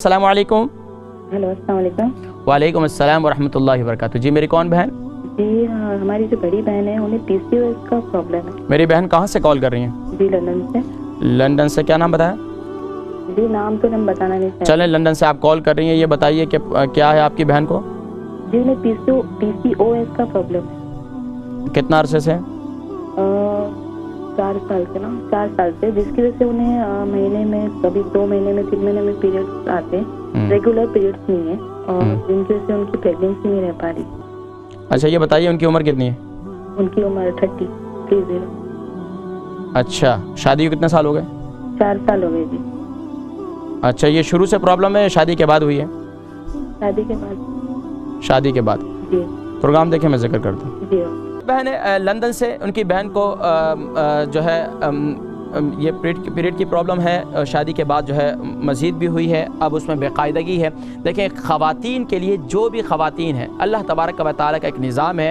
अस्सलाम वालेकुम। हेलो, अस्सलाम वालेकुम। वालेकुम अस्सलाम वरहमतुल्लाहि वबरकातुहू। जी मेरी कौन बहन? जी हाँ, हमारी जो बड़ी बहन है उन्हें PCOS का प्रॉब्लम है। मेरी बहन कहाँ से कॉल कर रही हैं? जी लंदन से। लंदन से। क्या नाम बताया? जी नाम तो हम बताना नहीं चाहते। चलें, लंदन से आप कॉल कर रही हैं, ये बताइए कि क्या है आपकी बहन को? जी उन्हें PCOS का प्रॉब्लम है। कितना अरसे से? 4 साल से ना, 4 साल से, जिसकी वजह से उन्हें महीने में कभी 2 महीने में 3 महीने में पीरियड्स आते हैं। रेगुलर पीरियड्स नहीं है और जिनकी वजह से उनकी प्रेगनेंसी नहीं रह पा रही। अच्छा ये बताइए उनकी उम्र कितनी है? उनकी उम्र 30। अच्छा, शादी को कितने साल हो गए? 4 साल हो गए जी। अच्छा, ये शुरू से प्रॉब्लम है, शादी के बाद हुई है? शादी के बाद। शादी के बाद। जी प्रोग्राम देखे, मैं जिक्र करता हूँ। जी। बहन है लंदन से, उनकी बहन को जो है ये पीरियड की प्रॉब्लम है, शादी के बाद जो है मज़ीद भी हुई है, अब उसमें बेकायदगी है। देखें, ख़वातीन के लिए, जो भी ख़वातीन हैं, अल्लाह तबारक व तआला का एक निज़ाम है।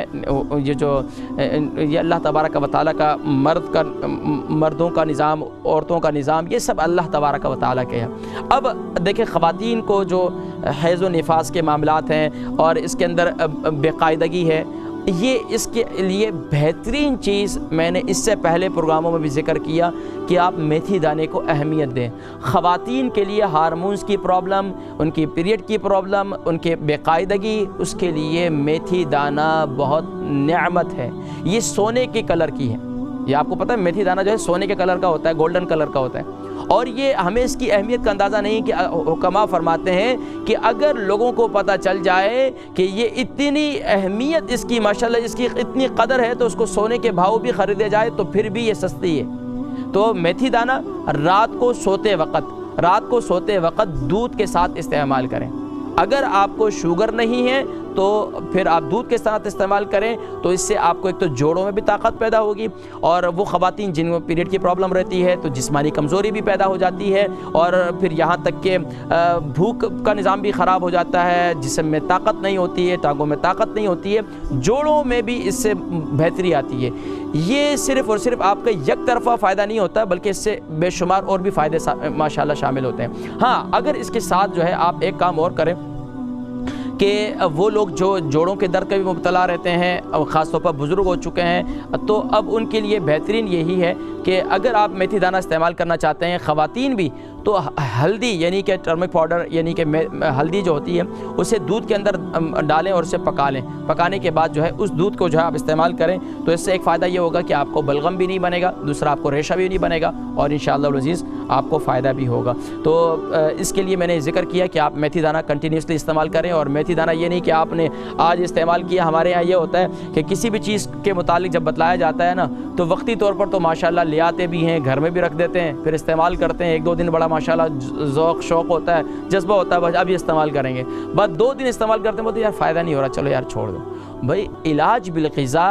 ये अल्लाह तबारक व तआला का मर्दों का निज़ाम, औरतों का निज़ाम, ये सब अल्लाह तबारक व तआला के हैं। अब देखें, ख़वातीन को जो हैज़ व निफास के मामलात हैं और इसके अंदर बेकायदगी है, ये इसके लिए बेहतरीन चीज़ मैंने इससे पहले प्रोग्रामों में भी जिक्र किया कि आप मेथी दाने को अहमियत दें। ख़वातीन के लिए हार्मोन्स की प्रॉब्लम, उनकी पीरियड की प्रॉब्लम, उनके बेकायदगी, उसके लिए मेथी दाना बहुत नेमत है। ये सोने के कलर की है, ये आपको पता है, मेथी दाना जो है सोने के कलर का होता है, गोल्डन कलर का होता है। और ये हमें इसकी अहमियत का अंदाज़ा नहीं कि हुक्मा फरमाते हैं कि अगर लोगों को पता चल जाए कि ये इतनी अहमियत इसकी, माशाल्लाह इसकी इतनी कदर है, तो उसको सोने के भाव भी ख़रीदे जाए तो फिर भी ये सस्ती है। तो मेथी दाना रात को सोते वक़्त दूध के साथ इस्तेमाल करें। अगर आपको शुगर नहीं है तो फिर आप दूध के साथ इस्तेमाल करें, तो इससे आपको एक तो जोड़ों में भी ताकत पैदा होगी, और वो ख़वातीन जिनको पीरियड की प्रॉब्लम रहती है तो जिस्मानी कमज़ोरी भी पैदा हो जाती है, और फिर यहाँ तक कि भूख का निज़ाम भी ख़राब हो जाता है, जिस्म में ताकत नहीं होती है, टांगों में ताकत नहीं होती है, जोड़ों में भी इससे बेहतरी आती है। ये सिर्फ़ और सिर्फ आपका एक तरफ़ा फ़ायदा नहीं होता, बल्कि इससे बेशुमार और भी फ़ायदे माशाल्लाह शामिल होते हैं। हाँ, अगर इसके साथ जो है आप एक काम और करें कि वो लोग जो जोड़ों के दर्द का भी मुब्तला रहते हैं, और ख़ास तौर पर बुज़ुर्ग हो चुके हैं, तो अब उनके लिए बेहतरीन यही है कि अगर आप मेथी दाना इस्तेमाल करना चाहते हैं, ख़वातीन भी, तो हल्दी यानी कि टर्मरिक पाउडर यानी कि हल्दी जो होती है उसे दूध के अंदर डालें और उसे पका लें। पकाने के बाद जो है उस दूध को जो है आप इस्तेमाल करें, तो इससे एक फ़ायदा ये होगा कि आपको बलगम भी नहीं बनेगा, दूसरा आपको रेशा भी नहीं बनेगा, और इंशाअल्लाह अज़ीज़ आपको फ़ायदा भी होगा। तो इसके लिए मैंने ज़िक्र किया कि आप मेथी दाना कंटिन्यूसली इस्तेमाल करें। और मेथी दाना ये नहीं कि आपने आज इस्तेमाल किया, हमारे यहाँ ये होता है कि किसी भी चीज़ के मुतालिक जब बतलाया जाता है ना, तो वक्ती तौर पर तो माशाल्लाह ले आते भी हैं, घर में भी रख देते हैं, फिर इस्तेमाल करते हैं, 1-2 दिन बड़ा माशाल्लाह ज़ौक़ शौक़ होता है, जज्बा होता है, बस अब ये इस्तेमाल करेंगे, बस 2 दिन इस्तेमाल करते हैं, बोलते यार फ़ायदा नहीं हो रहा, चलो यार छोड़ दो। भाई इलाज बिलग़िज़ा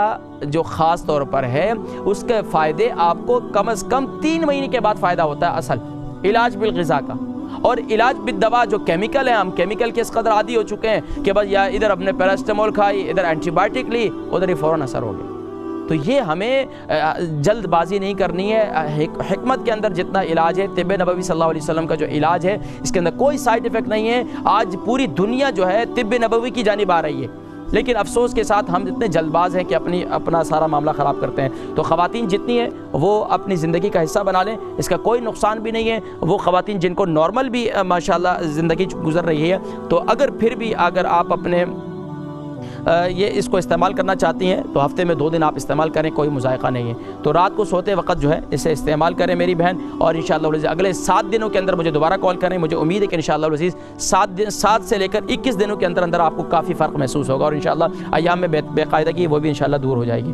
जो ख़ास तौर पर है, उसके फ़ायदे आपको कम अज़ कम 3 महीने के बाद फ़ायदा होता है असल इलाज बिलग़िज़ा का। और इलाज बिदवा जो केमिकल है, हम केमिकल के इस कदर आदी हो चुके हैं कि बस यार इधर अपने पैरास्टामोल खाई, इधर एंटीबायोटिक ली, उधर ही फ़ौरन असर हो गया। तो ये हमें जल्दबाजी नहीं करनी है। हिकमत के अंदर जितना इलाज है, तिब्ब नबवी सल्लल्लाहु अलैहि वसल्लम का जो इलाज है, इसके अंदर कोई साइड इफ़ेक्ट नहीं है। आज पूरी दुनिया जो है तिब्ब नबवी की जानिब आ रही है, लेकिन अफसोस के साथ हम इतने जल्दबाज हैं कि अपना सारा मामला ख़राब करते हैं। तो ख़वातीन जितनी हैं वो अपनी ज़िंदगी का हिस्सा बना लें, इसका कोई नुकसान भी नहीं है। वो ख़वातीन जिनको नॉर्मल भी माशाल्लाह ज़िंदगी गुजर रही है, तो अगर आप अपने ये इसको इस्तेमाल करना चाहती हैं तो हफ़्ते में 2 दिन आप इस्तेमाल करें, कोई मुज़ायक़ा नहीं है। तो रात को सोते वक्त जो है इसे इस्तेमाल करें मेरी बहन, और इंशाअल्लाह अगले 7 दिनों के अंदर मुझे दोबारा कॉल करें। मुझे उम्मीद है कि इंशाअल्लाह 7 से लेकर 21 दिनों के अंदर आपको काफ़ी फ़र्क महसूस होगा, और इंशाअल्लाह अय्याम में बेकायदगी वो भी इंशाअल्लाह दूर हो जाएगी।